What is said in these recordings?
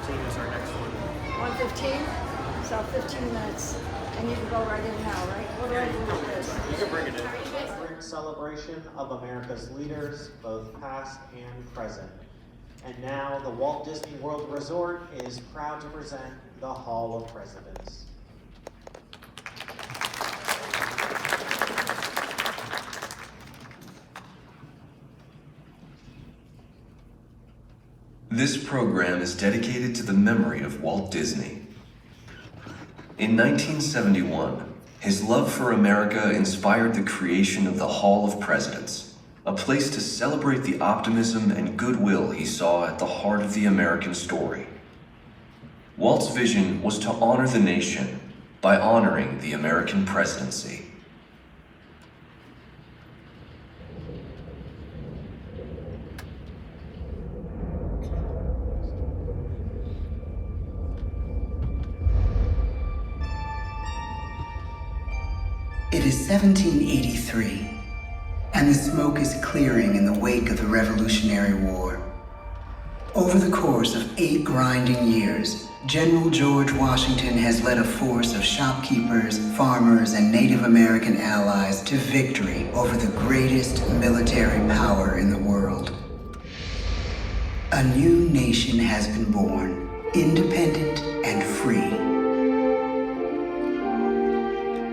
1:15 is our next one. 1:15? So 15 minutes. And you can go right in now, right? What do I do with this? You can bring it in. Spring celebration of America's leaders, both past and present. And now the Walt Disney World Resort is proud to present the Hall of Presidents. This program is dedicated to the memory of Walt Disney. In 1971, his love for America inspired the creation of the Hall of Presidents, a place to celebrate the optimism and goodwill he saw at the heart of the American story. Walt's vision was to honor the nation by honoring the American presidency. It is 1783, and the smoke is clearing in the wake of the Revolutionary War. Over the course of 8 grinding years, General George Washington has led a force of shopkeepers, farmers, and Native American allies to victory over the greatest military power in the world. A new nation has been born, independent and free.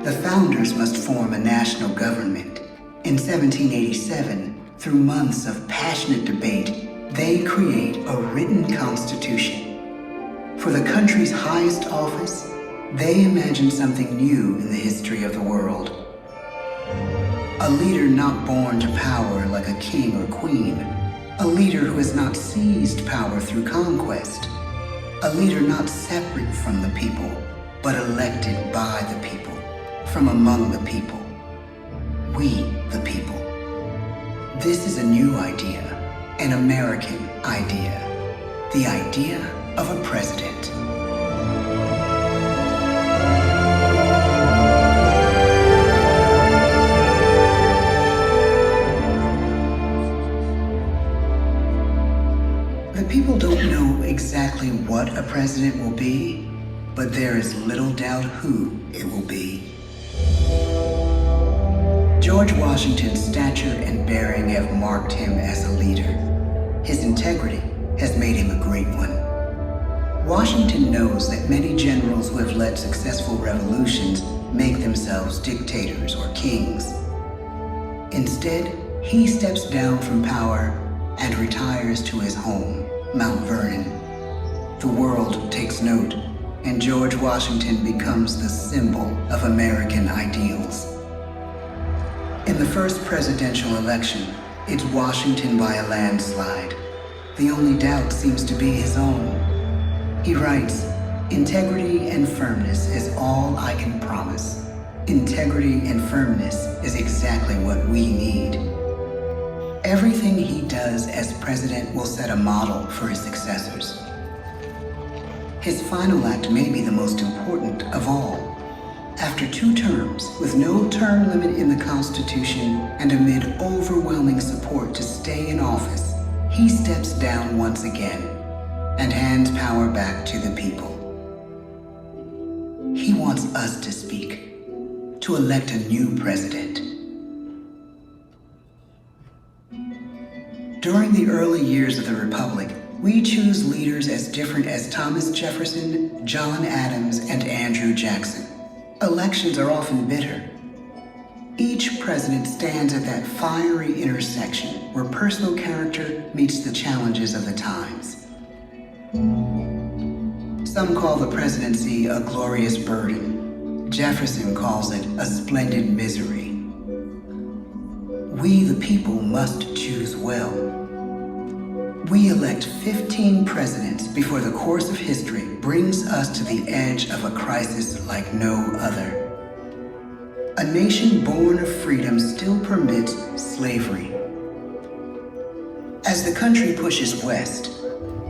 The founders must form a national government. In 1787, through months of passionate debate, they create a written constitution. For the country's highest office, they imagine something new in the history of the world. A leader not born to power like a king or queen. A leader who has not seized power through conquest. A leader not separate from the people, but elected by the people. From among the people. We, the people. This is a new idea, an American idea. The idea of a president. The people don't know exactly what a president will be, but there is little doubt who it will be. George Washington's stature and bearing have marked him as a leader. His integrity has made him a great one. Washington knows that many generals who have led successful revolutions make themselves dictators or kings. Instead, he steps down from power and retires to his home, Mount Vernon. The world takes note, and George Washington becomes the symbol of American ideals. In the first presidential election, it's Washington by a landslide. The only doubt seems to be his own. He writes, "Integrity and firmness is all I can promise. Integrity and firmness is exactly what we need." Everything he does as president will set a model for his successors. His final act may be the most important of all. After 2 terms, with no term limit in the Constitution and amid overwhelming support to stay in office, he steps down once again and hands power back to the people. He wants us to speak, to elect a new president. During the early years of the Republic, we choose leaders as different as Thomas Jefferson, John Adams, and Andrew Jackson. Elections are often bitter. Each president stands at that fiery intersection where personal character meets the challenges of the times. Some call the presidency a glorious burden. Jefferson calls it a splendid misery. We, the people, must choose well. We elect 15 presidents before the course of history brings us to the edge of a crisis like no other. A nation born of freedom still permits slavery. As the country pushes west,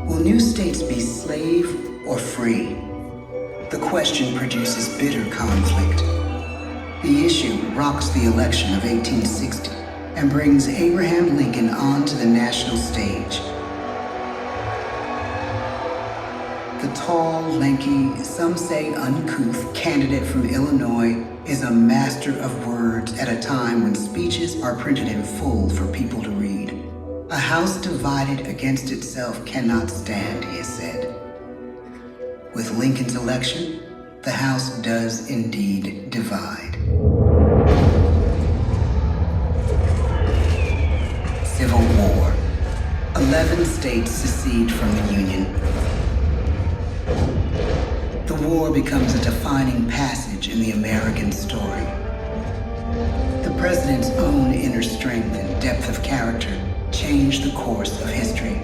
will new states be slave or free? The question produces bitter conflict. The issue rocks the election of 1860 and brings Abraham Lincoln onto the national stage. tall, lanky, some say uncouth candidate from Illinois is a master of words at a time when speeches are printed in full for people to read. A house divided against itself cannot stand, he has said. With Lincoln's election, the House does indeed divide. Civil War. 11 states secede from the Union. The war becomes a defining passage in the American story. The president's own inner strength and depth of character changed the course of history.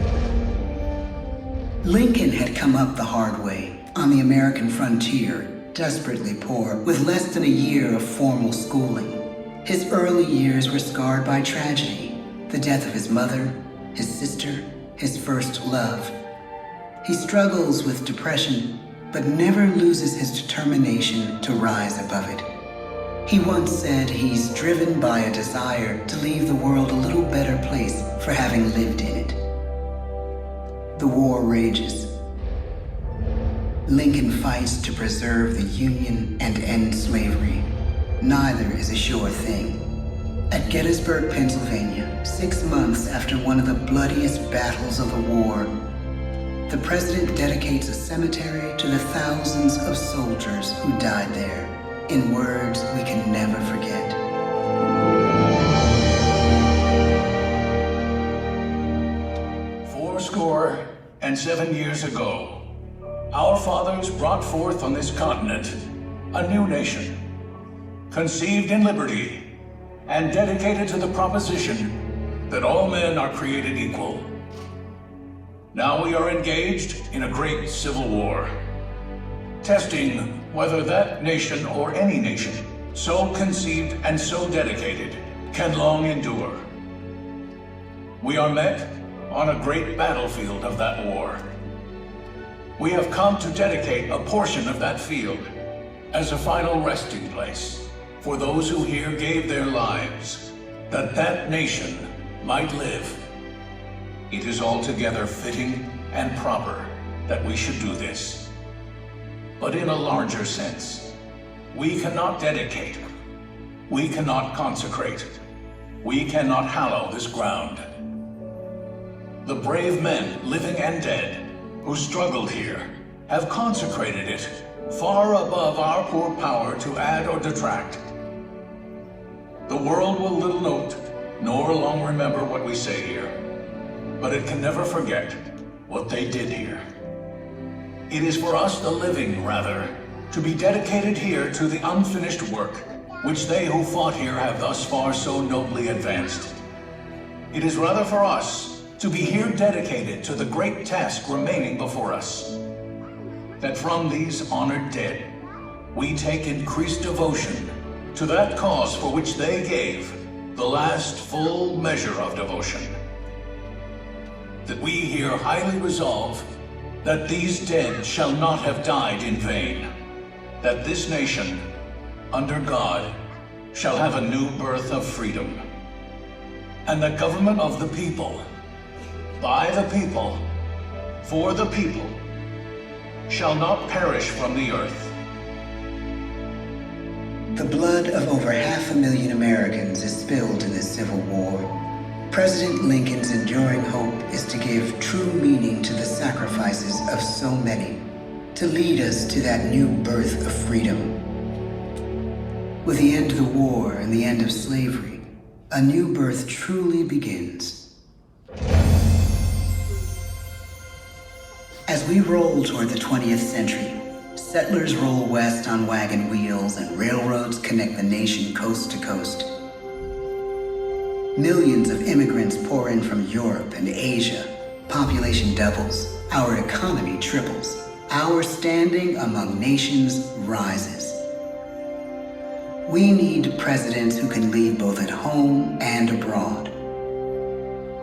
Lincoln had come up the hard way, on the American frontier, desperately poor, with less than a year of formal schooling. His early years were scarred by tragedy, the death of his mother, his sister, his first love. He struggles with depression, but never loses his determination to rise above it. He once said he's driven by a desire to leave the world a little better place for having lived in it. The war rages. Lincoln fights to preserve the Union and end slavery. Neither is a sure thing. At Gettysburg, Pennsylvania, 6 months after one of the bloodiest battles of the war, the president dedicates a cemetery to the thousands of soldiers who died there, in words we can never forget. Fourscore and 7 years ago, our fathers brought forth on this continent a new nation, conceived in liberty and dedicated to the proposition that all men are created equal. Now we are engaged in a great civil war, testing whether that nation or any nation so conceived and so dedicated can long endure. We are met on a great battlefield of that war. We have come to dedicate a portion of that field as a final resting place for those who here gave their lives, that that nation might live. It is altogether fitting and proper that we should do this. But in a larger sense, we cannot dedicate, we cannot consecrate, we cannot hallow this ground. The brave men, living and dead, who struggled here, have consecrated it far above our poor power to add or detract. The world will little note, nor long remember what we say here, but it can never forget what they did here. It is for us, the living, rather, to be dedicated here to the unfinished work which they who fought here have thus far so nobly advanced. It is rather for us to be here dedicated to the great task remaining before us, that from these honored dead we take increased devotion to that cause for which they gave the last full measure of devotion. That we here highly resolve that these dead shall not have died in vain, that this nation, under God, shall have a new birth of freedom, and the government of the people, by the people, for the people, shall not perish from the earth. The blood of over 500,000 Americans is spilled in this Civil War. President Lincoln's enduring hope is to give true meaning to the sacrifices of so many, to lead us to that new birth of freedom. With the end of the war and the end of slavery, a new birth truly begins. As we roll toward the 20th century, settlers roll west on wagon wheels and railroads connect the nation coast to coast. Millions of immigrants pour in from Europe and Asia. Population doubles, our economy triples, our standing among nations rises. We need presidents who can lead both at home and abroad.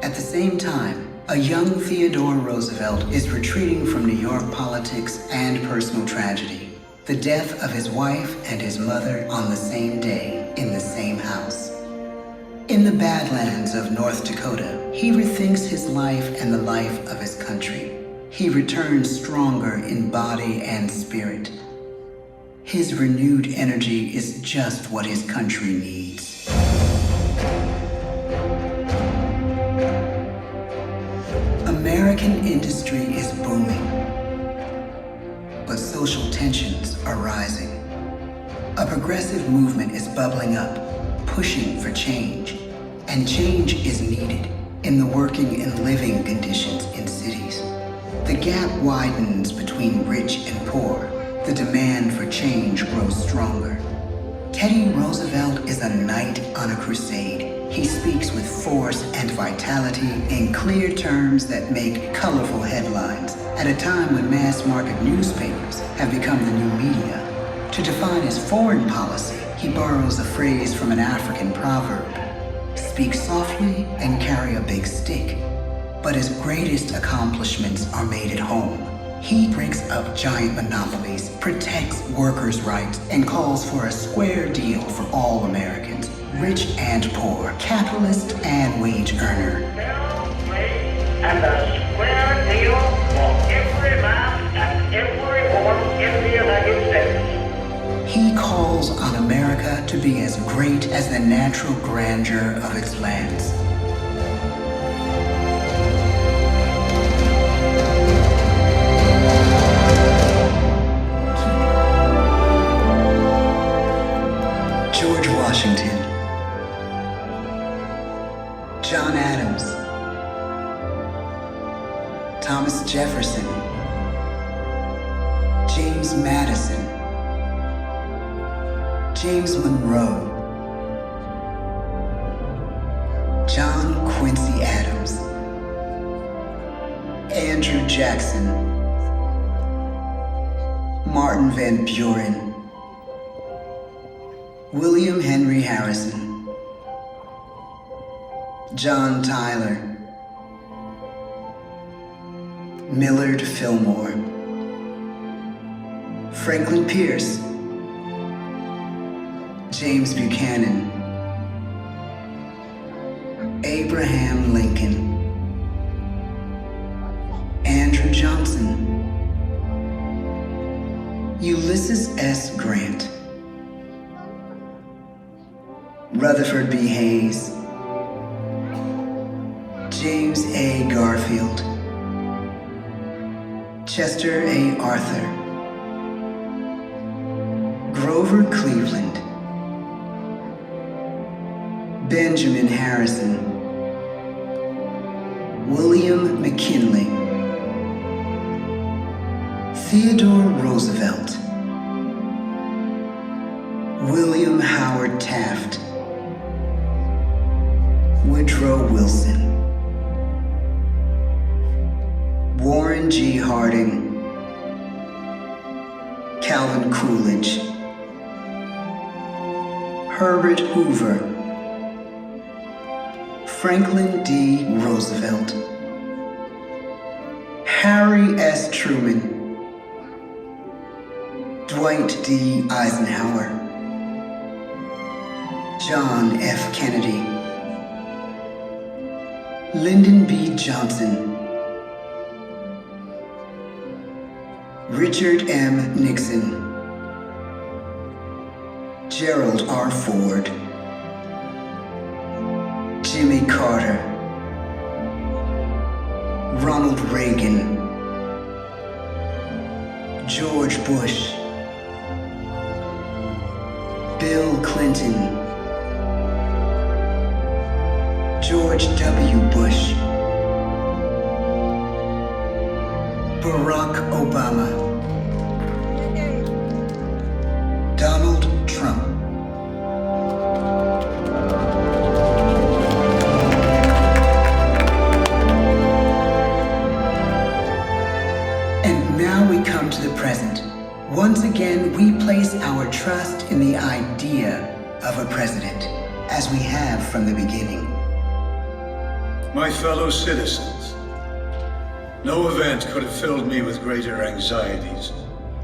At the same time, a young Theodore Roosevelt is retreating from New York politics and personal tragedy, the death of his wife and his mother on the same day in the same house. In the Badlands of North Dakota, he rethinks his life and the life of his country. he returns stronger in body and spirit. His renewed energy is just what his country needs. American industry is booming, but social tensions are rising. A progressive movement is bubbling up, pushing for change, and change is needed in the working and living conditions in cities. The gap widens between rich and poor. The demand for change grows stronger. Teddy Roosevelt is a knight on a crusade. He speaks with force and vitality in clear terms that make colorful headlines at a time when mass-market newspapers have become the new media. To define his foreign policy, he borrows a phrase from an African proverb: speak softly and carry a big stick. But his greatest accomplishments are made at home. He breaks up giant monopolies, protects workers' rights, and calls for a square deal for all Americans, rich and poor, capitalist and wage earner. And a square deal for every man and every woman in the United States. He calls on America to be as great as the natural grandeur of its lands. George Washington, John Adams, Thomas Jefferson, James Madison, James Monroe, John Quincy Adams, Andrew Jackson, Martin Van Buren, William Henry Harrison, John Tyler, Millard Fillmore, Franklin Pierce, James Buchanan, Abraham Lincoln, Andrew Johnson, Ulysses S. Grant, Rutherford B. Hayes, James A. Garfield, Chester A. Arthur, Grover Cleveland, Benjamin Harrison, William McKinley, Theodore Roosevelt, William Howard Taft, Woodrow Wilson, Warren G. Harding, Calvin Coolidge, Herbert Hoover, Franklin D. Roosevelt, Harry S. Truman, Dwight D. Eisenhower, John F. Kennedy, Lyndon B. Johnson, Richard M. Nixon, Gerald R. Ford, Jimmy Carter, Ronald Reagan, George Bush, Bill Clinton, George W. Bush, Barack Obama, Donald Trump. And now we come to the present. Once again, we place our trust in the idea of a president, as we have from the beginning. My fellow citizens, no event could have filled me with greater anxieties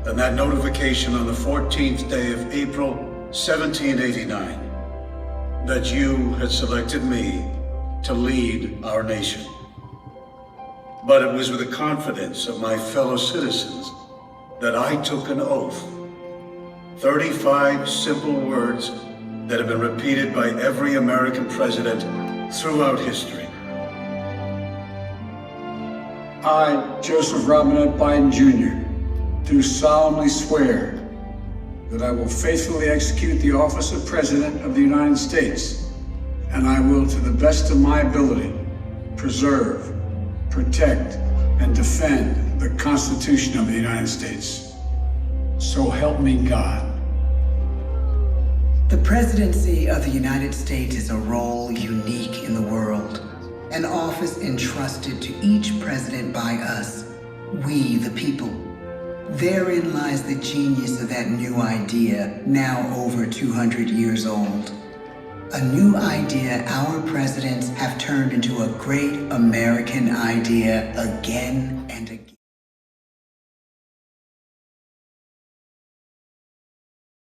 than that notification on the 14th day of April, 1789, that you had selected me to lead our nation. but it was with the confidence of my fellow citizens that I took an oath. 35 simple words that have been repeated by every American president throughout history. I, Joseph Robinette Biden Jr., do solemnly swear that I will faithfully execute the office of President of the United States, and I will, to the best of my ability, preserve, protect, and defend the Constitution of the United States. So help me God. The presidency of the United States is a role unique in the world, an office entrusted to each president by us, we the people. Therein lies the genius of that new idea, now over 200 years old. A new idea our presidents have turned into a great American idea again and again.